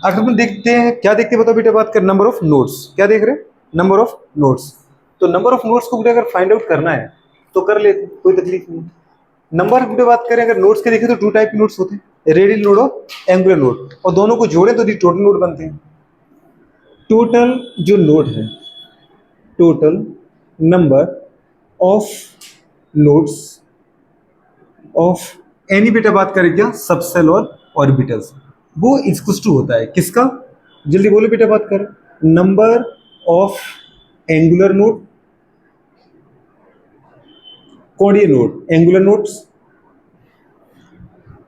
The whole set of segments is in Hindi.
अगर अपन देखते हैं, क्या देखते हैं बताओ बेटा, बात कर नंबर ऑफ नोड्स, क्या देख रहे हैं, नंबर ऑफ नोड्स। तो नंबर ऑफ नोड्स को अगर फाइंड आउट करना है तो कर लेते, कोई तकलीफ नहीं। नंबर की बात करें अगर नोड्स के देखें तो 2 टाइप के नोड्स होते हैं, रेडियल नोड और एंगुलर नोड, और दोनों को जोड़े तो टोटल नोड बनते हैं। टोटल जो नोड है, total number of nodes of any बेटा बात करें क्या, सबसेल और ऑर्बिटल्स, वो इक्वल टू होता है किसका, जल्दी बोलो बेटा बात करें, नंबर ऑफ एंगुलर नोड, कोणीय node, angular nodes,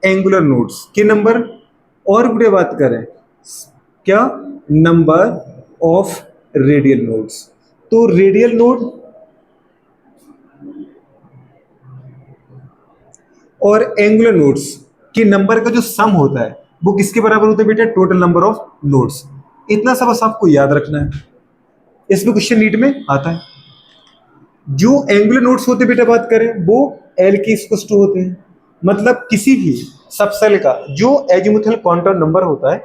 angular nodes के नंबर, और बेटा बात करें क्या, नंबर ऑफ रेडियल नोड्स। तो रेडियल नोड और एंगुलर नोड्स के नंबर का जो सम होता है वो किसके बराबर होता है बेटा, टोटल नंबर ऑफ नोड्स। इतना सा बस आपको याद रखना है, इसमें क्वेश्चन नीट में आता है। जो एंगुलर नोड्स होते हैं बेटा बात करें वो एल के इक्वल टू होते हैं, मतलब किसी भी सबसेल का जो एजीमुथल क्वांटम नंबर होता है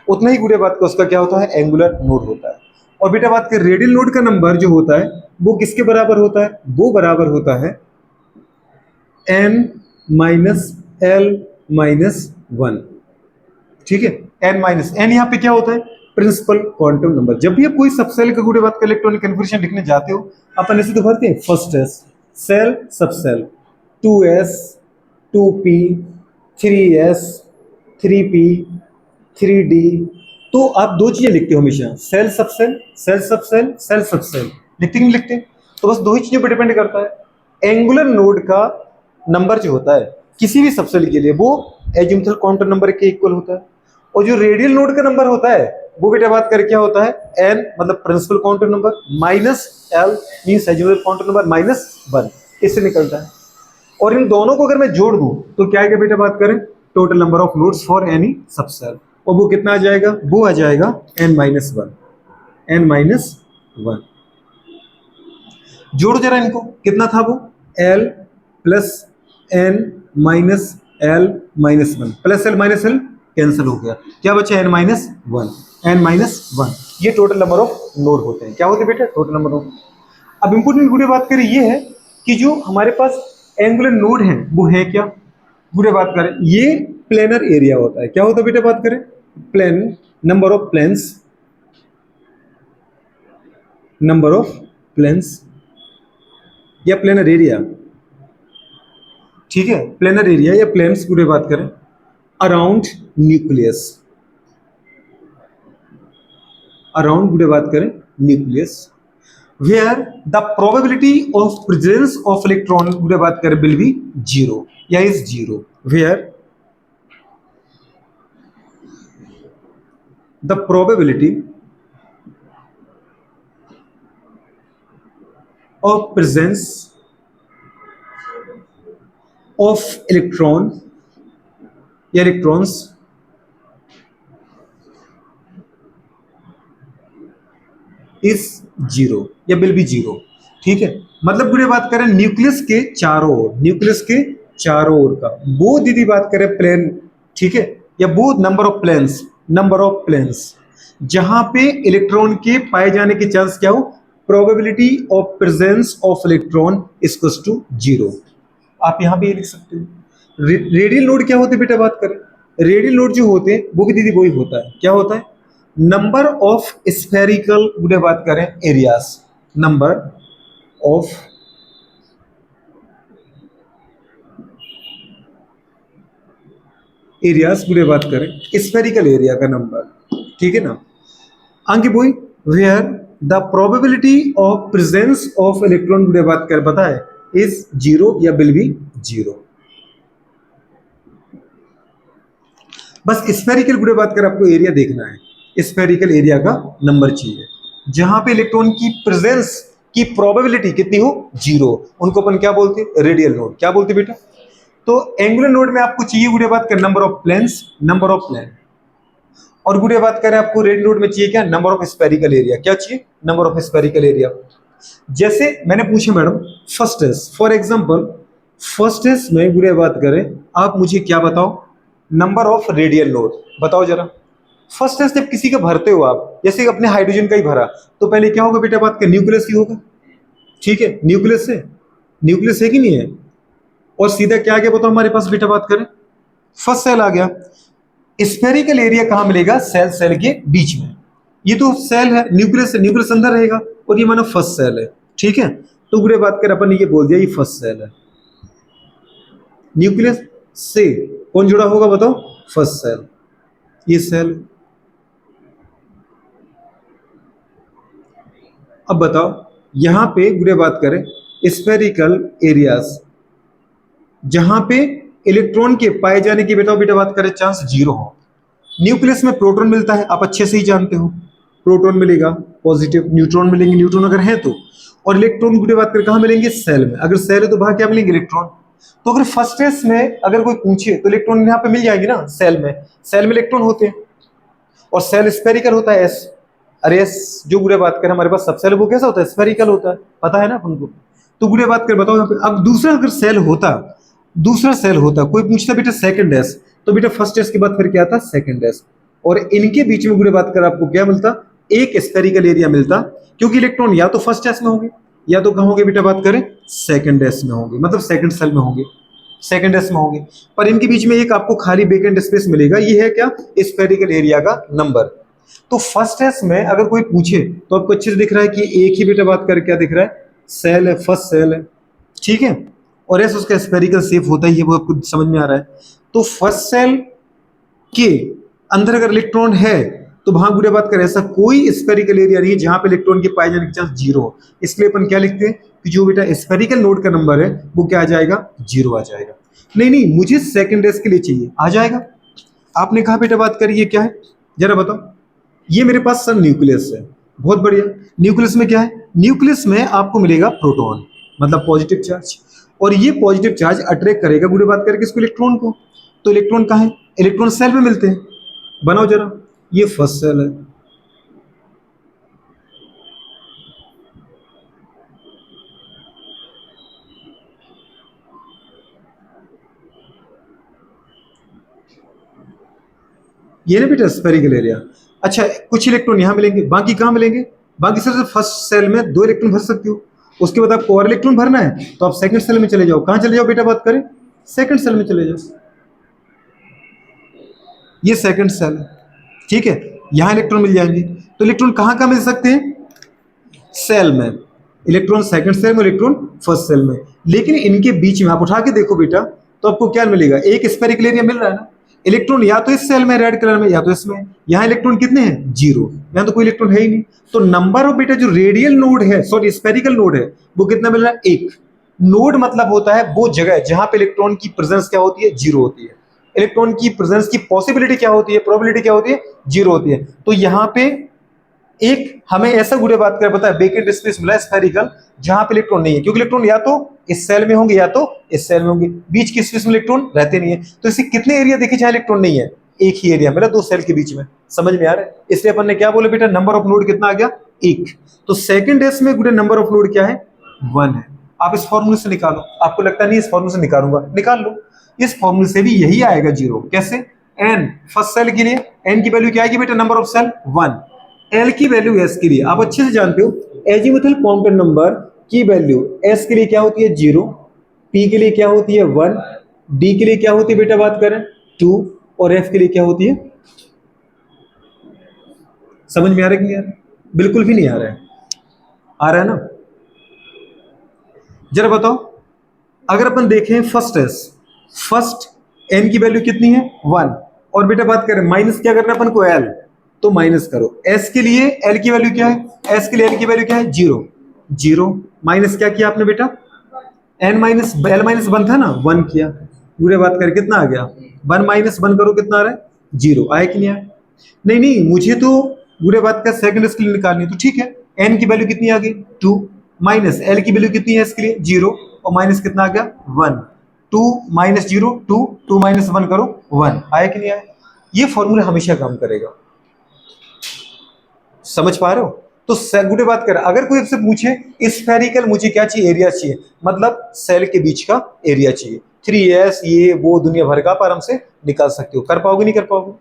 उतना ही गुड़े बात का उसका क्या होता है, एंगुलर नोड होता है। और बेटा बात करें रेडियल नोड का नंबर जो होता है वो किसके बराबर होता है, वो बराबर होता है n माइनस एल माइनस 1, ठीक है। n माइनस एन यहाँ पे क्या होता है, प्रिंसिपल क्वांटम नंबर। जब भी आप कोई सबसेल का गुड़े बात का इलेक्ट्रॉनिक कन्फिग्रेशन लिखने जाते हो अपन ऐसे तो भरते हैं, first S cell subshell, 2s 2p 3s 3p 3d, तो आप दो चीजें लिखते हो हमेशा, cell subcell cell subcell cell subcell, लिखते नहीं लिखते, तो बस दो ही चीजों पर डिपेंड करता है। एंगुलर नोड का नंबर जो होता है किसी भी सबसेल के लिए वो एजीमुथल क्वांटम नंबर के इक्वल होता है, और जो रेडियल नोड का नंबर होता है वो बेटा बात करके क्या होता है, n मतलब principal quantum number minus l means azimuthal quantum number minus 1, इससे निकलता है। और इन दोनों को अगर मैं जोड़ दूं तो क्या आएगा बेटा बात करें, total number of nodes for any subshell, और वो कितना आ जाएगा, वो आ जाएगा n माइनस 1, n माइनस 1। जोड़ो जरा इनको, कितना था वो, l plus n minus l minus 1, plus l minus l cancel हो गया, क्या बचा n माइनस 1, n माइनस 1। ये टोटल नंबर ऑफ नोड होते हैं, क्या होते हैं बेटा, टोटल नंबर ऑफ। अब इंपोर्टेंट गुड़े बात करें ये है कि जो हमारे पास एंगुलर नोड है वो है क्या, गुड़े बात करें ये प्लेनर एरिया होता है, क्या होता है बेटा बात करें, plane number of planes, number of planes या प्लेनर एरिया, ठीक है, प्लेनर एरिया या प्लेन्स पूरे बात करें अराउंड न्यूक्लियस, अराउंड पूरे बात करें nucleus, where the probability of presence of electron पूरे बात करें विल बी 0 या is 0, where the probability of presence of electron या इलेक्ट्रॉन्स इज 0 या विल बी 0, ठीक है। मतलब पूरी बात करें न्यूक्लियस के चारों ओर, न्यूक्लियस के चारों ओर का वो दीदी बात करें प्लेन, ठीक है, या वो number of planes, number of planes जहां पे इलेक्ट्रॉन के पाए जाने के चांस क्या हो, probability of presence of electron equals to 0। आप यहां पे ये लिख सकते हो। रेडियल नोड क्या होते हैं बेटा बात करें, रेडियल नोड जो होते हैं वो भी दीदी वही होता है, क्या होता है, नंबर ऑफ स्फेरिकल गुड़े बात करें एरियाज, नंबर ऑफ एरियाज गुड़े बात करें स्फेरिकल एरिया का नंबर, ठीक है ना। आगे बोई where the probability of presence of electron गुड़े बात कर पता है इज 0 या विल बी 0। बस स्फेरिकल गुड़े बात कर आपको एरिया देखना है, स्फेरिकल एरिया का नंबर चाहिए जहां पे इलेक्ट्रॉन की प्रेजेंस की प्रोबेबिलिटी कितनी हो, 0, उनको अपन क्या बोलते हैं, रेडियल नोड, क्या बोलते बेटा। तो एंगुलर नोड में आपको चाहिए गुड़े बात कर number of planes, number of plane, और गुड़े बात करें आपको रेडियल नोड में चाहिए क्या, नंबर ऑफ स्फेरिकल एरिया, क्या चाहिए, नंबर ऑफ स्फेरिकल एरिया। जैसे मैंने पूछा madam first S, for example first S में गुड़े बात करें आप मुझे क्या बताओ, नंबर ऑफ रेडियल नोड बताओ जरा, फर्स्ट टेस्ट जब किसी का भरते हो आप, जैसे अपने हाइड्रोजन का ही भरा, तो पहले क्या होगा बेटा, बात कर न्यूक्लियस ही होगा, ठीक है, न्यूक्लियस है कि नहीं है, और सीधा क्या आ गया बताओ हमारे पास बेटा, बात करें फर्स्ट सेल आ गया। स्फेरिकल एरिया कहां मिलेगा, सेल सेल के बीच में, ये तो सेल है, न्यूक्लियस है, न्यूक्लियस अंदर रहेगा, और ये मानो फर्स्ट सेल है, ठीक है। तो गुड़े बात कर अपन ने ये बोल दिया ये फर्स्ट सेल है, न्यूक्लियस से कौन जुड़ा होगा बताओ, फर्स्ट सेल, ये सेल। अब बताओ यहां पे गुड़े बात करें स्फेरिकल एरियाज, जहां पे इलेक्ट्रॉन के पाए जाने की बेटा बेटा बात करें चांस जीरो हो। न्यूक्लियस में प्रोटॉन मिलता है, आप अच्छे से ही जानते हो, प्रोटॉन मिलेगा पॉजिटिव, न्यूट्रॉन मिलेंगे न्यूट्रॉन अगर है तो, और इलेक्ट्रॉन की बात करें कहां मिलेंगे, सेल में, अगर सेल है तो वहां क्या मिलेंगे, इलेक्ट्रॉन। तो अगर फर्स्ट टेस्ट में अगर कोई पूछे तो इलेक्ट्रॉन यहाँ पे मिल जाएगी ना, सेल में इलेक्ट्रॉन होते हैं, और सेल स्फेरिकल होता है एस, अरे एस जो गुड़े बात करें हमारे पास सब सेल वो कैसा होता है, स्फेरिकल होता है, पता है ना अपन को। तो गुड़े बात कर बताओ यहाँ पे, अब दूसरा अगर सेल होता, कोई पूछता बेटा सेकंड एस, तो बेटा फर्स्ट एस के बाद फिर क्या था, सेकंड एस, और इनके बीच में गुड़े बात कर आपको क्या मिलता, एक स्फेरिकल एरिया मिलता, क्योंकि इलेक्ट्रॉन या तो फर्स्ट एस में होंगे या तो कहां होंगे बेटा बात करें, सेकंड एस में होंगे, मतलब सेकंड सेल में होंगे, सेकंड एस में होंगे, पर इनके बीच में एक आपको खाली वेकेंट स्पेस मिलेगा, ये है क्या, स्फेरिकल एरिया का नंबर। तो फर्स्ट एस में अगर कोई पूछे तो आपको अच्छे से दिख रहा है कि एक ही बेटा बात कर क्या दिख रहा है, सेल है, फर्स्ट सेल है, ठीक है, और एस उसका स्फेरिकल शेप होता ही है, वो आपको समझ में आ रहा है। तो फर्स्ट सेल के अंदर अगर इलेक्ट्रॉन है तो वहां गुड़े बात करें ऐसा कोई स्फेरिकल एरिया नहीं है जहां पे इलेक्ट्रॉन के पाए जाने की चांस जीरो हो, इसलिए अपन क्या लिखते हैं कि जो बेटा स्फेरिकल नोड का नंबर है वो क्या आ जाएगा, जीरो आ जाएगा। नहीं मुझे सेकंड एस के लिए चाहिए, आ जाएगा। आपने कहा बेटा बात करिए क्या है, जरा बताओ, ये मेरे पास सन न्यूक्लियस है, बहुत बढ़िया, न्यूक्लियस में क्या है, न्यूक्लियस में आपको मिलेगा प्रोटॉन, मतलब पॉजिटिव चार्ज, और ये पॉजिटिव चार्ज अट्रैक्ट करेगा गुड़े बात करके इसको, इलेक्ट्रॉन को। तो इलेक्ट्रॉन कहाँ है, इलेक्ट्रॉन सेल में मिलते हैं, बनाओ जरा, ये फर्स्ट सेल है, ये ना बेटा स्फेरिकल एरिया। अच्छा कुछ इलेक्ट्रॉन यहां मिलेंगे, बाकी कहां मिलेंगे, बाकी सिर्फ फर्स्ट सेल में 2 इलेक्ट्रॉन भर सकते हो, उसके बाद आपको और इलेक्ट्रॉन भरना है तो आप सेकंड सेल में चले जाओ, कहां चले जाओ बेटा बात करें, सेकंड सेल में चले जाओ, ये सेकंड सेल है, ठीक है, यहां इलेक्ट्रॉन मिल जाएंगे। तो इलेक्ट्रॉन कहां कहां मिल सकते हैं, सेल में, इलेक्ट्रॉन सेकंड सेल में, इलेक्ट्रॉन फर्स्ट सेल में, लेकिन इनके बीच में आप उठा के देखो बेटा तो आपको क्या मिलेगा, एक स्फेरिकल एरिया मिल रहा है ना, इलेक्ट्रॉन या तो इस सेल में रेड कलर में या तो इसमें, यहां इलेक्ट्रॉन कितने हैं, जीरो, यहां तो कोई इलेक्ट्रॉन है ही नहीं। तो नंबर ऑफ बेटा जो रेडियल नोड है, सॉरी स्फेरिकल नोड है, वो कितना मिल रहा है, एक। नोड मतलब होता है वो जगह जहां पे इलेक्ट्रॉन की प्रेजेंस क्या होती है, जीरो होती है, इलेक्ट्रॉन की प्रेजेंस की पॉसिबिलिटी क्या होती है, प्रोबेबिलिटी क्या होती है, जीरो होती है। तो यहां पे एक हमें ऐसा गुड़े बात कर पता है वेकेंट स्पेस मिला है स्फेरिकल, जहां पे इलेक्ट्रॉन नहीं है, क्योंकि इलेक्ट्रॉन या तो इस सेल में होंगे या तो इस सेल में होंगे, बीच की स्पेस में इलेक्ट्रॉन रहते नहीं है। तो इसे कितने एरिया देखे जहां इलेक्ट्रॉन नहीं है, एक ही एरिया मिला 2 सेल के बीच में, समझ में आ रहा है। इसलिए अपन ने क्या बोले बेटा, नंबर ऑफ नोड कितना आ गया, एक। तो सेकंड एस में गुड़े नंबर ऑफ नोड क्या है, 1 है। आप इस फॉर्मूले से निकालो, आपको लगता नहीं इस फॉर्मूले से निकालूंगा, निकाल लो, इस फॉर्मूले से भी यही आएगा जीरो। कैसे, एन फर्स्ट सेल के लिए एन की वैल्यू क्या आएगी बेटा, नंबर ऑफ सेल 1, एल की वैल्यू एस के लिए आप अच्छे से जानते हो, एजीमुथल क्वांटम नंबर की वैल्यू एस के लिए क्या होती है, 0, पी के लिए क्या होती है 1, डी के लिए क्या होती है बेटा बात करें 2, और एफ के लिए क्या होती है, समझ में आ रहा है कि नहीं आ रहा है, बिल्कुल भी नहीं आ रहा है, आ रहा है ना। जरा बताओ अगर अपन देखें फर्स्ट एस, फर्स्ट एन की वैल्यू कितनी है 1, और बेटा बात करें माइनस क्या करना है अपन को, एल, तो माइनस करो, एस के लिए एल की वैल्यू क्या है, एस के लिए एल की वैल्यू क्या है 0, 0 माइनस क्या किया आपने बेटा, एन माइनस एल माइनस 1 था ना, 1 किया, पूरे बात कर कितना आ गया, 1 माइनस 1 करो कितना आ रहा है, 0 आया कि नहीं आया, नहीं मुझे तो पूरे बात का सेकंड इसके लिए निकालनी है, तो ठीक है, एन की वैल्यू कितनी आ गई 2, माइनस एल की वैल्यू कितनी है इसके लिए 0, और माइनस कितना आ गया 1, 2 माइनस 0 2, 2 माइनस 1 करो 1, आया कि नहीं आया। ये फॉर्मूला हमेशा काम करेगा, समझ पा रहे हो। तो गुडे बात कर, अगर कोई आपसे पूछे स्फेरिकल मुझे क्या चाहिए, एरिया चाहिए, मतलब सेल के बीच का एरिया चाहिए, 3s ये वो दुनिया भर का आप आराम से निकाल सकते हो, कर पाओगे नहीं कर पाओगे,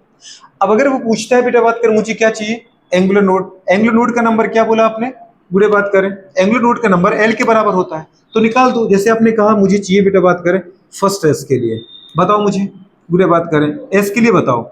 अब अगर वो पूछता है बेटा बात कर मुझे क्या चाहिए, एंगुलर नोड, एंगुलर नोड का नंबर क्या बोला आपने, बुरे बात करें एंगुलर नोड का नंबर एल के बराबर होता है, तो निकाल दो। जैसे आपने कहा मुझे चाहिए बेटा बात करें फर्स्ट एस के लिए, बताओ मुझे बुरे बात करें एस के लिए बताओ,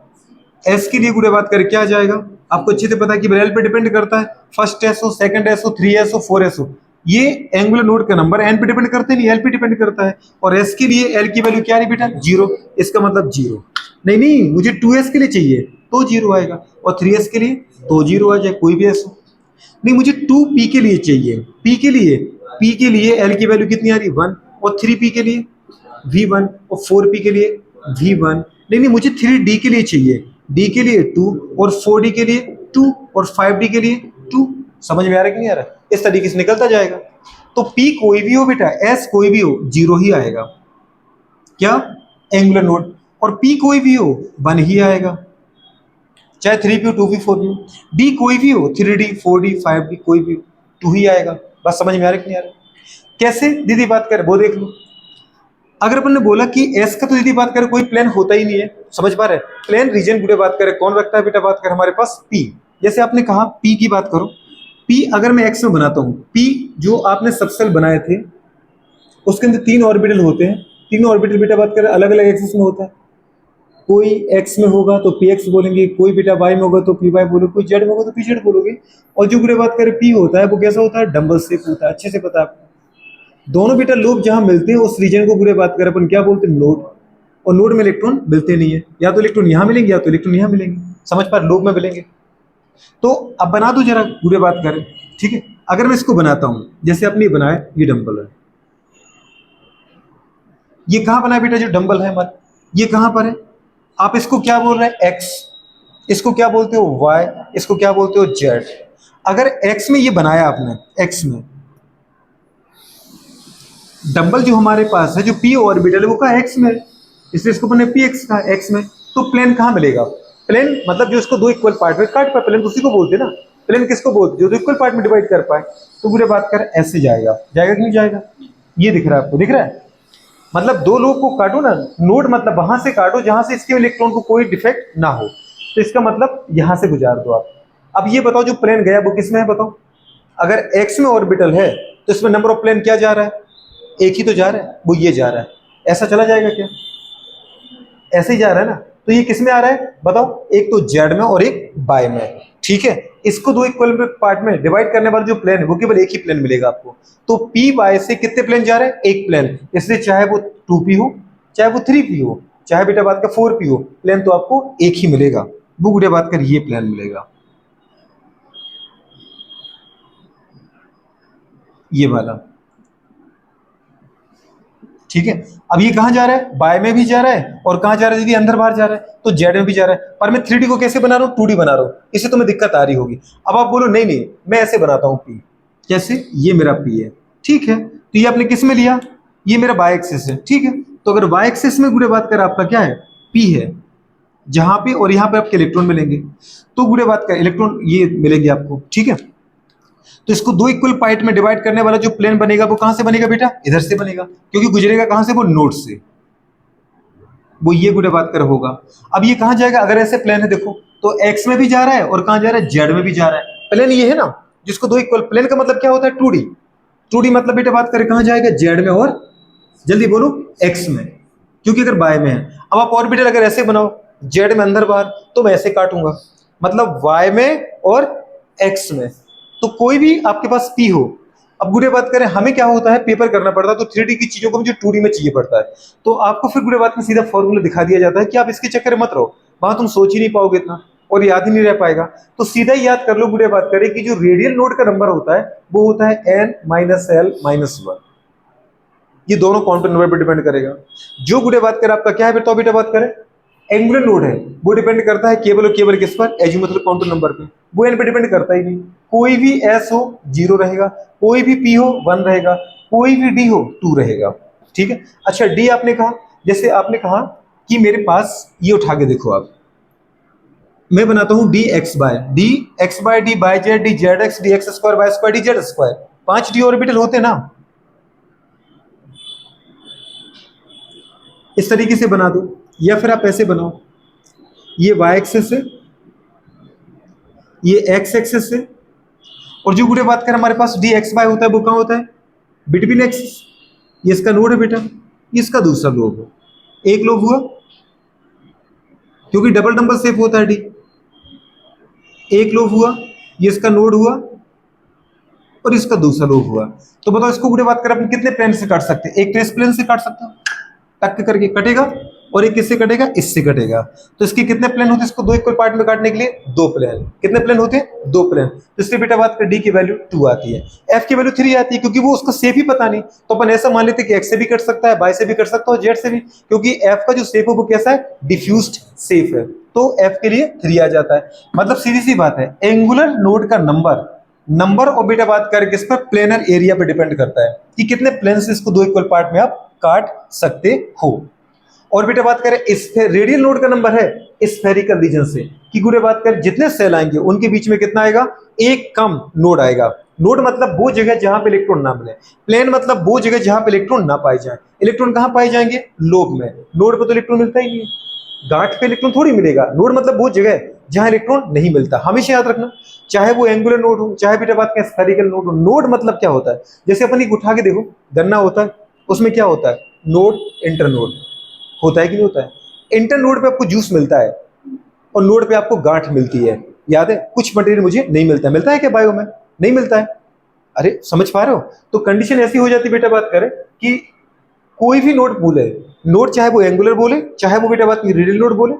एस के लिए गुड़े बात करें क्या आ जाएगा, आपको अच्छे से पता है कि एल पे डिपेंड करता है, फर्स्ट एस हो, सेकंड एस हो, 3s हो, 4s हो, ये एंगुलर नोड का नंबर एन पे डिपेंड करते नहीं, एल पे डिपेंड करता है। और एस के लिए एल की वैल्यू क्या है बेटा, जीरो, इसका मतलब जीरो। नहीं नहीं, मुझे 2s के लिए चाहिए तो जीरो आएगा, और 3s के लिए तो जीरो आ जाए, कोई भी एस हो। नहीं, मुझे 2p के लिए चाहिए, p के लिए एल की वैल्यू कितनी आ रही, 1, और 3p के लिए v1, और 4p के लिए v1। नहीं नहीं, मुझे 3d के लिए चाहिए, d के लिए 2, और 4d के लिए 2, और 5d के लिए 2। समझ में आ रहा है कि नहीं आ रहा, इस तरीके से निकलता जाएगा। तो p कोई भी हो बेटा, s कोई भी हो, जीरो ही आएगा, क्या, एंगुलर नोड। और p कोई भी हो 1 ही आएगा, चाहे 3p हो, 2p, 4p हो। d कोई भी हो, 3d, 4d, 5d कोई भी हो, 2 ही आएगा। बस समझ में आ रहा है कि नहीं आ रहा, कैसे दीदी बात करें वो देख लो। अगर अपन ने बोला कि एस का तो दीदी बात करें कोई प्लेन होता ही नहीं है, समझ पा रहे, प्लेन रीजन गुड़े बात करें कौन रखता है बेटा बात करें हमारे पास पी। जैसे आपने कहा पी की बात करो, पी अगर मैं एक्स में बनाता हूं, पी जो आपने सबसेल बनाए थे उसके अंदर 3 ऑर्बिटल होते हैं, तीनों ऑर्बिटल बेटा बात करें अलग अलग एक्सिस में होता है, कोई एक्स में होगा तो पी एक्स बोलेंगे, कोई बेटा वाई में होगा तो पी वाई बोलोगे, कोई जेड में होगा तो पी जेड बोलोगे। और जो गुड़े बात करें पी होता है वो कैसा होता है, डम्बल शेप होता है, अच्छे से पता है आपको। दोनों बेटा लूप जहां मिलते हैं उस रीजन को पूरे बात करें अपन क्या बोलते हैं, नोड। और नोड में इलेक्ट्रॉन मिलते नहीं है, या तो इलेक्ट्रॉन यहां मिलेंगे या तो इलेक्ट्रॉन यहां मिलेंगे, समझ पा, लूप में मिलेंगे। तो अब बना दो जरा पूरे बात करें, ठीक है। अगर मैं इसको बनाता हूं, जैसे आपने बनाया ये डंबल है, ये कहां बना है बेटा, जो डंबल है हमारा ये कहां पर है, आप इसको क्या बोल रहे हैं एक्स, इसको क्या बोलते हो वाई, इसको क्या बोलते हो जेड। अगर एक्स में ये बनाया आपने, एक्स में डंबल जो हमारे पास है, जो पी ऑर्बिटल है वो कहा एक्स में, इसलिए इसको अपने पी एक्स कहा एक्स में। तो प्लेन कहाँ मिलेगा, प्लेन मतलब जो इसको दो इक्वल पार्ट में काट पाए, प्लेन तो उसी को बोलते हैं ना, प्लेन किसको बोलते जो दो इक्वल पार्ट में डिवाइड कर पाए। तो पूरे बात कर ऐसे जाएगा, जाएगा कि नहीं जाएगा, ये दिख रहा है आपको, दिख रहा है, मतलब दो लोग को काटो ना, नोड मतलब वहां से काटो जहां से इसके इलेक्ट्रॉन को कोई डिफेक्ट ना हो, तो इसका मतलब यहां से गुजार दो आप। अब ये बताओ जो प्लेन गया वो किसमें है बताओ, अगर एक्स में ऑर्बिटल है तो इसमें नंबर ऑफ प्लेन क्या जा रहा है, एक ही तो जा रहा है, वो ये जा रहा है, ऐसा चला जाएगा क्या, ऐसे ही जा रहा है ना। तो ये किस में आ रहा है बताओ, एक तो जेड में और एक बाय में, ठीक है। इसको दो इक्वल पार्ट में डिवाइड करने वाला जो प्लेन है वो केवल एक ही प्लेन मिलेगा आपको। तो पी वाई से कितने प्लेन जा रहे हैं, एक प्लेन, इसलिए चाहे वो 2p हो, चाहे वो 3p हो, चाहे बेटा बात का 4p हो, प्लेन तो आपको एक ही मिलेगा, वो बेटा बात कर ये प्लेन मिलेगा, ये वाला, ठीक है। अब ये कहां जा रहा है, बाय में भी जा रहा है, और कहां जा रहा है दीदी, अंदर बाहर जा रहा है, तो जेड में भी जा रहा है। पर मैं 3D को कैसे बना रहा हूं, 2D बना रहा हूं, इससे तुम्हें दिक्कत आ रही होगी। अब आप बोलो नहीं नहीं मैं ऐसे बनाता हूं पी, कैसे, ये मेरा पी है, ठीक है। तो ये आपने किस में लिया, ये मेरा बाय एक्सिस है, ठीक है। तो अगर बाय एक्सिस में गुड़े बात कर आपका क्या है, पी है, जहां पे और यहां पे आपके इलेक्ट्रॉन मिलेंगे, तो गुड़े बात कर इलेक्ट्रॉन ये मिलेंगे आपको, ठीक है। तो इसको दो इक्वल पार्ट में डिवाइड करने वाला जो प्लेन बनेगा वो कहां से बनेगा बेटा, इधर से बनेगा, क्योंकि गुजरेगा कहां से, वो नोड से, वो ये गुड़े बात कर होगा। अब ये कहां जाएगा, अगर ऐसे प्लेन है देखो, तो एक्स में भी जा रहा है और कहां जा रहा है, जेड में भी जा रहा है, प्लेन ये है ना, जिसको दो इक्वल, प्लेन का मतलब क्या होता है, 2D, 2D मतलब बेटा बात करें कहां जाएगा, जेड में, और जल्दी बोलो एक्स में, क्योंकि अगर बाय में है। अब आप ऑर्बिटल अगर ऐसे बनाओ, जेड में अंदर बाहर, तो मैं ऐसे काटूंगा, मतलब वाई में और एक्स में, तो कोई भी आपके पास पी हो। अब गुड़े बात करें हमें क्या होता है, पेपर करना पड़ता है, तो 3D की चीजों को मुझे 2D में चाहिए पड़ता है, तो आपको फिर गुड़े बात में सीधा फॉर्मूला दिखा दिया जाता है कि आप इसके चक्कर में मत रहो, वहां तुम सोच ही नहीं पाओगे इतना, और याद ही नहीं रह पाएगा। तो सीधा ही याद कर लो, गुड़े बात करें कि जो रेडियल नोड का नंबर होता है वो होता है n-l-1, ये दोनों कॉन्टेंट नंबर पर डिपेंड करेगा। जो गुड़े बात करें आपका क्या है बेटा, बेटा बात करें एंगुलर नोड है, वो डिपेंड करता है केवल और केवल किस पर, एजीमुथल काउंटर नंबर पे, वो एन पे डिपेंड करता ही नहीं। कोई भी एस हो 0 रहेगा, कोई भी पी हो 1 रहेगा, कोई भी डी हो 2 रहेगा, ठीक है। अच्छा डी आपने कहा, जैसे आपने कहा कि मेरे पास ये उठा के देखो आप, मैं बनाता हूं D X by D by Z D Z X D X square by square D Z square, 5 डी ऑर्बिटल होते ना, इस तरीके से बना दो, या फिर आप ऐसे बनाओ, ये y एक्सेस है, ये x एक्सेस है, और जो गुड़े बात करें हमारे पास डी एक्स वाई होता है वो कहाँ होता है, बिटवीन एक्सिस। ये इसका नोड है बेटा, इसका दूसरा लोब है। एक लोब हुआ क्योंकि डबल नंबर सेफ होता है डी। एक लोब हुआ, ये इसका नोड हुआ, और इसका दूसरा लोब हुआ। तो बताओ इसको गुड़े बात करें अपन कितने प्लेन से काट सकते हैं? एक ट्रेस प्लेन से काट सकते हो, टक करके कटेगा, और एक किससे कटेगा, इससे कटेगा। तो इसके कितने प्लेन होते हैं इसको दो इक्वल पार्ट में काटने के लिए? दो प्लेन। कितने प्लेन होते हैं? दो प्लेन। तो इसलिए बेटा बात करें डी की वैल्यू 2 आती है, एफ की वैल्यू 3 आती है, क्योंकि वो उसका शेप ही पता नहीं। तो अपन ऐसा मान लेते हैं कि एक्स से भी कट सकता है, वाई से भी कट सकता है, और जेड से भी, क्योंकि एफ का जो शेप है वो कैसा है, डिफ्यूज्ड शेप है। तो एफ के लिए 3 आ जाता है। मतलब सीधी सी बात है, एंगुलर नोड का नंबर और बेटा बात करें किस पर, प्लेनर एरिया पे डिपेंड करता है कि कितने प्लेन से इसको दो इक्वल पार्ट में आप काट सकते हो। और बेटा बात करें इस रेडियल नोड का नंबर है स्फेरिकल रीजन से, कि गुरे बात करें जितने सेल आएंगे उनके बीच में कितना आएगा, एक कम नोड आएगा। नोड मतलब वो जगह जहां पे इलेक्ट्रॉन ना मिले, प्लेन मतलब वो जगह जहां पे इलेक्ट्रॉन ना पाए जाए। इलेक्ट्रॉन कहां पाए जाएंगे, लोब में। नोड पे तो इलेक्ट्रॉन मिलता ही नहीं, गांठ पे इलेक्ट्रॉन थोड़ी मिलेगा। नोड मतलब वो जगह जहां इलेक्ट्रॉन नहीं मिलता, हमेशा याद रखना, चाहे वो एंगुलर नोड हो, चाहे बेटा बात करें स्फेरिकल नोड हो। नोड मतलब क्या होता है, जैसे अपन एक उठा के देखो, गन्ना होता है, उसमें क्या होता है, नोड इंटर नोड होता है कि नहीं होता है। इंटर नोड पे आपको जूस मिलता है, और नोड पे आपको गांठ मिलती है। याद है, कुछ मटेरियल मुझे नहीं मिलता है, मिलता है क्या बायो में, नहीं मिलता है। अरे समझ पा रहे हो, तो कंडीशन ऐसी हो जाती है बेटा बात करें कि कोई भी नोड बोले, नोड चाहे वो एंगुलर बोले, चाहे वो बेटा बात रेडियल नोड बोले,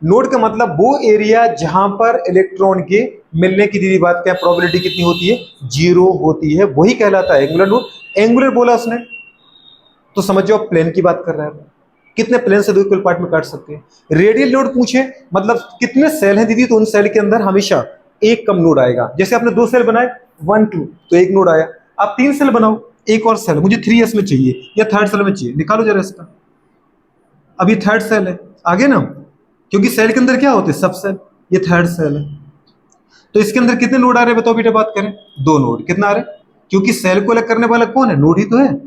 नोड का मतलब वो एरिया जहां पर इलेक्ट्रॉन के मिलने की दीदी बात क्या प्रोबेबिलिटी कितनी होती है, 0 होती है, वही कहलाता है एंगुलर नोड। एंगुलर बोला उसने तो समझ जाओ प्लेन की बात कर रहा है, कितने प्लेन से दो इक्वल पार्ट में काट सकते हैं। रेडियल नोड पूछे मतलब कितने सेल हैं दीदी, तो उन सेल के अंदर हमेशा एक कम नोड आएगा। जैसे आपने दो सेल बनाए 1 2, तो एक नोड आया। आप 3 सेल बनाओ, एक और सेल मुझे 3s में चाहिए या थर्ड सेल में चाहिए, निकालो जरा इसका। अब ये थर्ड सेल है, आगे ना, क्योंकि सेल के अंदर क्या होते हैं, सब सेल। ये थर्ड सेल है, तो इसके अंदर कितने नोड आ रहे हैं बताओ बेटा बात करें, 2 नोड। कितना आ रहे हैं, क्योंकि सेल को अलग करने वाला कौन है, नोड ही तो है।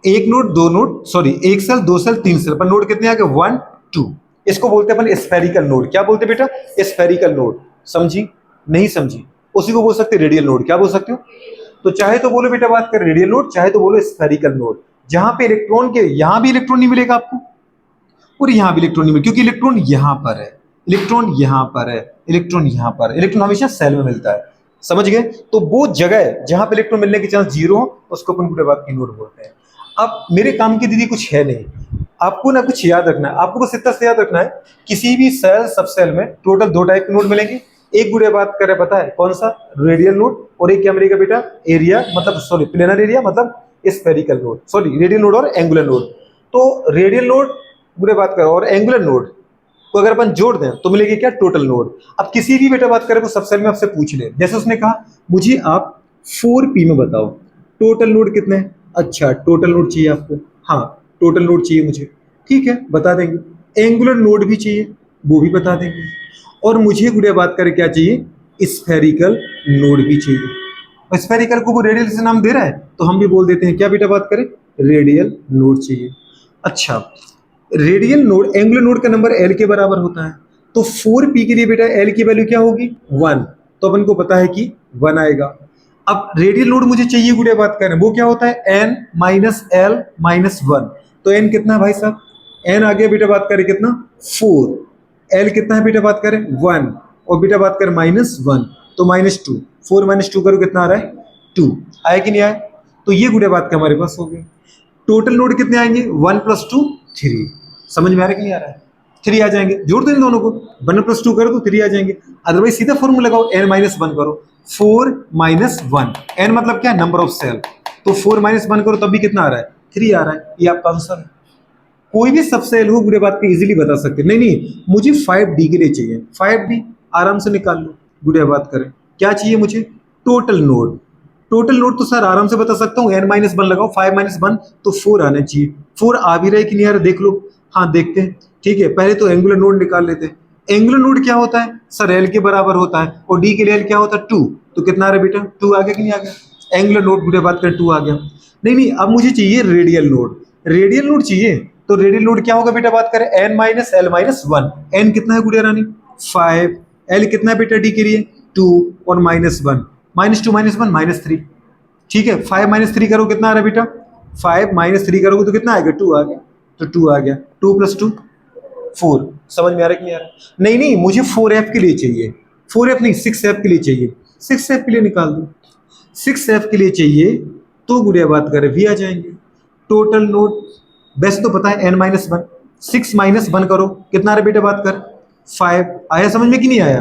एक नोड, दो नोड, सॉरी एक सेल, दो सेल, तीन सेल, पर नोड कितने आ गए, 1 2। इसको बोलते हैं अपन स्फेरिकल नोड। क्या बोलते हैं बेटा, स्फेरिकल नोड। समझी, नहीं समझी, उसी को बोल सकते रेडियल नोड। क्या बोल सकते हो, तो चाहे तो बोलो बेटा बात कर रेडियल नोड, चाहे तो बोलो स्फेरिकल नोड। जहां पे इलेक्ट्रॉन के यहां भी इलेक्ट्रॉन नहीं मिलेगा आपको, और यहां भी इलेक्ट्रॉन नहीं मिलेगा, क्योंकि इलेक्ट्रॉन यहां पर है, इलेक्ट्रॉन यहां पर है, इलेक्ट्रॉन यहां पर है। इलेक्ट्रॉन हमेशा सेल में मिलता है, समझ गए। तो वो जगह जहां पे इलेक्ट्रॉन मिलने के चांस 0 हो, उसको अपन बेटा बात की नोड बोलते हैं। अब मेरे काम की दीदी कुछ है नहीं, आपको ना कुछ याद रखना है, आपको बस इतना से याद रखना है, किसी भी सेल सब सेल में टोटल 2 टाइप के नोड मिलेंगे। एक गुड़े बात करें पता है कौन सा, रेडियल नोड, और एक क्या मिलेगा बेटा, एरिया मतलब सॉरी प्लेनर एरिया मतलब spherical node, sorry radial node और एंगुलर नोड। तो रेडियल नोड गुड़े बात करो और एंगुलर नोड को अगर अपन जोड़ दें तो मिलेगी क्या, टोटल नोड। अब किसी भी बेटा बात करें वो सब सेल में आपसे पूछ ले, जैसे उसने कहा मुझे आप 4p में बताओ टोटल नोड कितने हैं। अच्छा टोटल नोड चाहिए आपको, हाँ टोटल नोड चाहिए मुझे, ठीक है बता देंगे। एंगुलर नोड भी चाहिए, वो भी बता देंगे। और मुझे गुड़िया बात करें क्या चाहिए, स्फेरिकल नोड भी चाहिए। और स्फेरिकल को वो रेडियल से नाम दे रहा है, तो हम भी बोल देते हैं क्या बेटा बात करें, रेडियल नोड चाहिए। अच्छा रेडियल नोड, एंगुलर नोड का नंबर l के बराबर होता है, तो 4p के लिए बेटा l की वैल्यू क्या होगी, 1। तो अपन को पता है कि 1 आएगा। अब रेडियल नोड मुझे चाहिए गुड़िया बात करें, वो क्या होता है n माइनस l माइनस 1। तो n कितना है भाई साहब, n आ गया बेटा बात करें कितना, 4। l कितना है बेटा बात करें, 1, और बेटा बात करें माइनस 1, तो माइनस 2। 4 माइनस 2 करो कितना आ रहा है, 2। आया कि नहीं आया, तो ये गुड़िया बात का हमारे पास हो गया। टोटल नोड कितने आएंगे, 1 + 2 3। समझ में आ रहा है कि नहीं आ रहा है, 3 आ जाएंगे, जोड़ दो इन दोनों को, 1 + 2 करो तो 3 आ जाएंगे। अदरवाइज सीधा फॉर्मूला लगाओ, n - 1 करो, 4 - 1। n मतलब क्या, नंबर ऑफ सेल, तो 4 - 1 करो तब भी कितना आ रहा है, 3 आ रहा है। ये आपका आंसर है। कोई भी सब सेल हो बुरे बात को इजीली बता सकते, नहीं नहीं मुझे 5d के लिए चाहिए, 5d आराम से निकाल लो। बुरे बात करें क्या चाहिए मुझे, टोटल नोड। टोटल नोड तो सर आराम से बता सकता हूँ, n - 1 लगाओ, 5 - 1 तो 4 आना चाहिए। 4 आ भी रहा है कि नहीं आ रहा, देख लो। हाँ देखते हैं, ठीक है पहले तो एंगुलर नोड निकाल लेते हैं। एंगुलर नोड क्या होता है सर, l के बराबर होता है, और d के लिए l क्या होता है, 2। तो कितना आ रहा है बेटा, 2 आ गया कि नहीं आ गया। एंगुलर नोड बुरे बात करें 2 आ गया। नहीं नहीं अब मुझे चाहिए रेडियल नोड, रेडियल नोड चाहिए तो रेडियल नोड क्या होगा बेटा, बात करें n minus L minus one. N कितना है गुड़िया रानी, 5, एल कितना है बेटा डी के लिए 2 और माइनस वन, -2 -1 -3। ठीक है, 5 माइनस 3 करो कितना आ रहा है बेटा, 5 माइनस 3 करोगे तो कितना आएगा, 2 आ गया। तो 2 आ गया, 2 + 2 4। समझ में आ रहा है कि नहीं आ रहा? नहीं नहीं, मुझे 4f के लिए चाहिए, 4f नहीं 6f के लिए चाहिए। 6f के लिए निकाल दो, 6f के लिए चाहिए तो गुड़िया बात करें भी आ जाएंगे। टोटल नोड वैसे तो पता है n माइनस वन, 6 माइनस 1 करो कितना आ रहा है बेटा, बात कर 5। आया समझ में कि नहीं आया?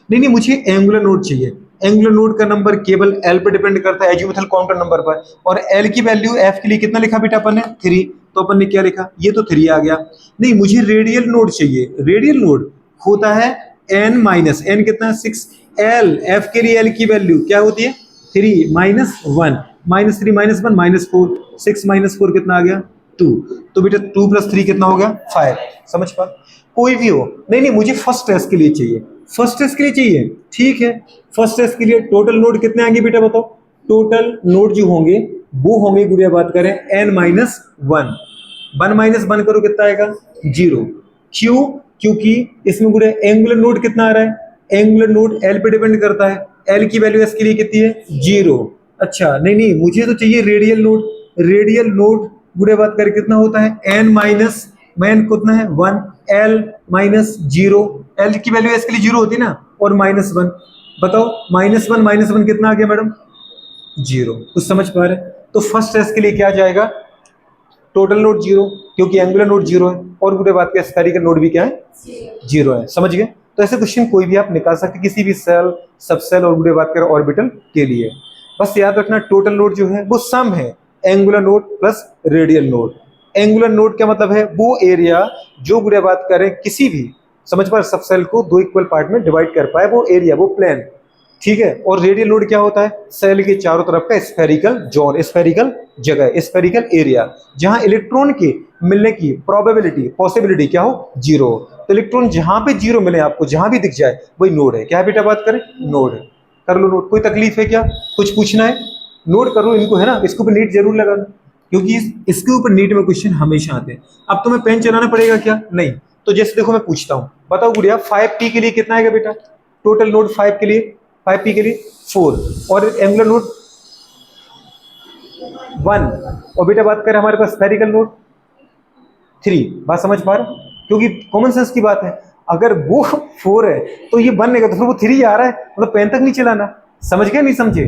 नहीं नहीं, मुझे एंगुलर नोड चाहिए। एंगुलर नोड का नंबर केवल l पे डिपेंड करता है, एजीमुथल काउंटर नंबर पर। और l की वैल्यू f के लिए कितना लिखा बेटा अपन ने, 3। तो अपन ने क्या लिखा, ये तो 3 आ गया। नहीं, मुझे रेडियल नोड चाहिए। रेडियल नोड होता है n माइनस, n कितना है 6, l f के लिए l की वैल्यू क्या होती है 3 माइनस 1, -3 -1 -4, 6 - 4 कितना आ गया 2। तो बेटा 2 + 3 कितना हो गया 5। समझ पा, कोई भी हो। नहीं नहीं, मुझे फर्स्ट टेस्ट के लिए चाहिए, फर्स्ट टेस्ट के लिए चाहिए। ठीक है, फर्स्ट टेस्ट के लिए टोटल नोड कितने आएंगे बेटा बताओ? टोटल नोड जो होंगे वो होंगे गुड़िया बात करें n माइनस 1, 1 माइनस 1 करो कितना आएगा 0। क्यों? क्योंकि इसमें गुड़िया एंगुलर नोड कितना आ रहा है, एंगुलर नोड l पे डिपेंड करता है, l की वैल्यू s के लिए कितनी है 0। अच्छा नहीं नहीं, मुझे तो चाहिए रेडियल नोड। रेडियल नोड गुड़े बात करें कितना होता है n माइनस मैन कितना है 1, l माइनस 0, l की वैल्यू s के लिए 0 होती है ना, और -1। बताओ -1 -1 कितना आ गया मैडम 0। कुछ समझ पा रहे? तो फर्स्ट टेस्ट के लिए क्या जाएगा, टोटल नोड 0, क्योंकि एंगुलर नोड 0 है, और गुड़े बात के स्फेरिकल नोड भी क्या है 0 है। समझ गए? तो ऐसे क्वेश्चन कोई भी आप निकाल सकते किसी भी सेल, सबसेल और गुड़े बात करें ऑर्बिटल के लिए। बस याद रखना टोटल नोड जो है वो सम है angular node plus radial node. Angular node क्या मतलब है, वो एरिया जो गुड़े बात करें किसी भी समझ पर सबसेल को 2 इक्वल पार्ट में डिवाइड कर पाए, वो एरिया, वो प्लेन। ठीक है, और रेडियल नोड क्या होता है, सेल के चारों तरफ का स्फेरिकल जोन, स्फेरिकल जगह, स्फेरिकल एरिया, जहां इलेक्ट्रॉन के मिलने की प्रोबेबिलिटी, पॉसिबिलिटी क्या हो 0। तो इलेक्ट्रॉन जहां पे 0 मिले आपको, जहां भी दिख जाए वही नोड है। क्या है बेटा बात करें, नोड है। कर लो नोट, कोई तकलीफ है क्या, कुछ पूछना है नोट करो इनको, है ना। इसके ऊपर नीट जरूर लगाना, क्योंकि इसके ऊपर नीट में क्वेश्चन हमेशा आते हैं। अब तुम्हें पेन चलाना पड़ेगा क्या, नहीं। तो जैसे देखो मैं पूछता हूं, बताओ गुड़िया 5p के लिए कितना आएगा बेटा, टोटल नोड 5 के लिए, 5p के लिए 4, और एंगुलर नोड 1, और बेटा बात करें हमारे पास स्फेरिकल नोड 3। बात समझ पा रहे? क्योंकि कॉमन सेंस की बात है, अगर वो 4 है तो ये 1 नहीं, तो फिर वो 3 आ रहा है, मतलब पेन तक नहीं चलाना। समझ गए नहीं समझे?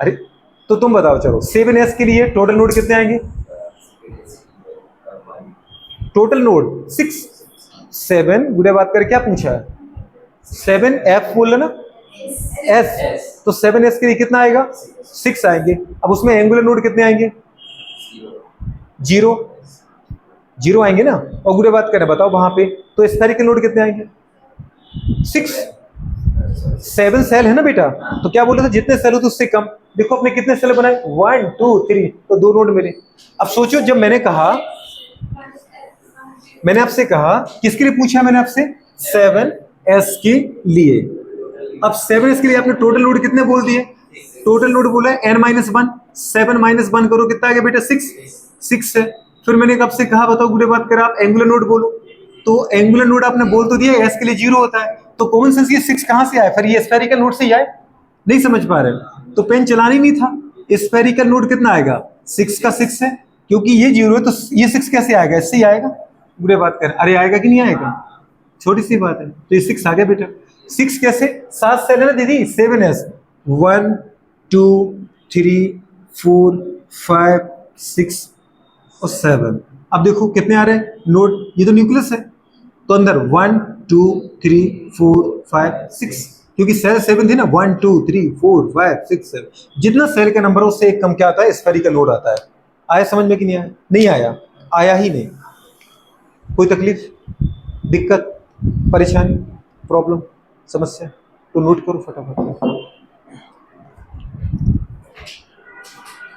अरे तो तुम बताओ चलो 7s के लिए टोटल नोड कितने आएंगे, टोटल नोड 6, 7 गुड़े बात करके क्या पूछा है 7f बोल ना s, तो 7s के लिए कितना आएगा 6 आएंगे। अब उसमें एंगुलर नोड कितने आएंगे 0, 0 आएंगे ना। और गुड़े बात करें बताओ वहां पे, तो स्फेरिकल नोड कितने आएंगे 6, 7 सेल है ना बेटा, तो क्या बोल रहे थे जितने सेल हो तो उससे कम। देखो अपने कितने सेल बनाए 1 2 3, तो 2 नोड मिले। अब सोचो जब मैंने कहा, मैंने आपसे कहा किसके लिए पूछा, मैंने आपसे 7s के लिए। अब 7s के लिए आपने टोटल नोड कितने बोल दिए, टोटल नोड बोला है n-1, 7 - 1 करो कितना आ गया बेटा 6 है। फिर मैंने आपसे कहा बताओ गुड़े बात कर आप एंगुलर नोड बोलो, तो एंगुलर नोड आपने बोल तो दिया s के लिए 0 होता है, तो कॉमन सेंस ये 6 कहां से आया, फिर ये स्फेरिकल नोड से ही आए। नहीं समझ पा रहे तो पेन चलाना ही नहीं था। स्फेरिकल नोड कितना आएगा 6 का 6 है, क्योंकि ये 0 है तो ये 6 कैसे आएगा, इससे ही आएगा। बुरे बात कर, अरे आएगा कि नहीं आएगा, छोटी सी बात है। तो ये 6 आ गया बेटा। 6 कैसे, 7 सेल है ना दीदी, 7s, 1 2 3 4 5 6 और 7। अब देखो कितने आ रहे हैं नोड, ये तो न्यूक्लियस है, तो अंदर 1 2 3 4 5 6, क्योंकि सेल 7 थी ना, 1 2 3 4 5 6 7, जितना सेल का नंबर उससे एक कम क्या आता है, स्फेरिकल नोड आता है। आया समझ में कि नहीं आया? नहीं आया, आया ही नहीं। कोई तकलीफ, दिक्कत, परेशानी, प्रॉब्लम, समस्या, तो नोट करो फटाफट।